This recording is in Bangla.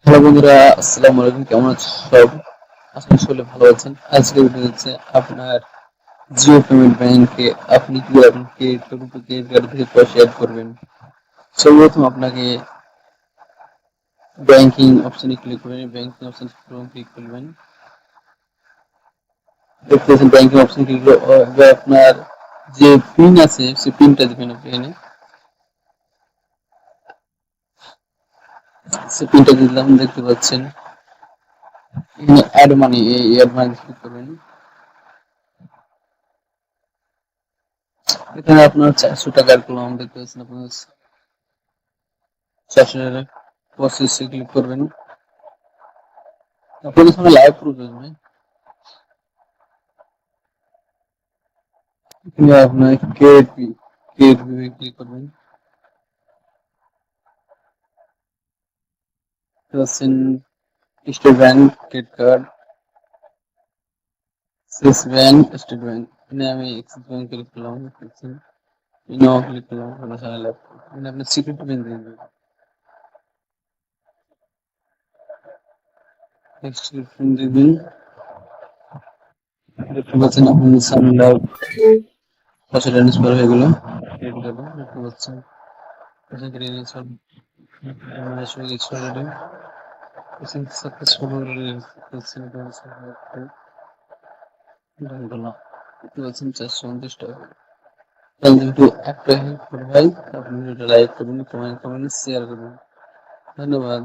হ্যালো বন্ধুরা, আসসালামু আলাইকুম। কেমন আছেন সব? আশা করি সকলে ভালো আছেন। আজকে ভিডিও হচ্ছে আপনার জিও পেমেন্ট ব্যাংকে আপনি কি আপনার ক্রেডিট কার্ড থেকে পয়সা অ্যাড করবেন। সর্বপ্রথম আপনাকে ব্যাংকিং অপশনে ক্লিক করবেন। ব্যাংকিং অপশন ক্লিক করবেন। দেখতে পাচ্ছেন ব্যাংকিং অপশন ক্লিক করে আপনার যে পিন আছে সেই পিনটা দিবেন। আপনি এখানে সেই পিনটা দিলাম, দেখতে পাচ্ছেন এখানে অ্যাড মানি, এই অ্যাড মানি ক্লিক করবেন। এখানে আপনার 400 টাকা অ্যাড করলাম, দেখতে পাচ্ছেন আপনার 400 টাকা প্রসেসে ক্লিক করবেন। আপনাদের সঙ্গে লাইভ প্রুফ আসবে। এখানে আপনার ক্রিয়েট ক্লিক করবেন। পাচ্ছেন state bank credit card, axis bank, state bank. এখানে আমি এক্সিস ব্যাংক ক্লিক করলাম, দেখছেন ইনো ক্লিক করলাম। আপনার সঙ্গে লাইভ প্রুফ এখানে আপনি সিকিউরিটি পিন দিয়ে দেবেন। নেক্সট পিন দিবেন। দেখতে পাচ্ছেন আপনার সামনে লাইভ পয়সা ট্রান্সফার হয়ে গেল। ক্রেডিট কার্ডে দেখতে পাচ্ছেন পয়সা কেটে নিয়েছে। আমার সঙ্গে কিছু অলরেডি সাকসেসফুল করছেন। দেখতে পাচ্ছেন 429 টাকা। তাহলে একটু একটা হেল্প করে ভাই, আপনি ভিডিওটা লাইক করবেন, কমেন্ট করবেন, শেয়ার করবেন। ধন্যবাদ।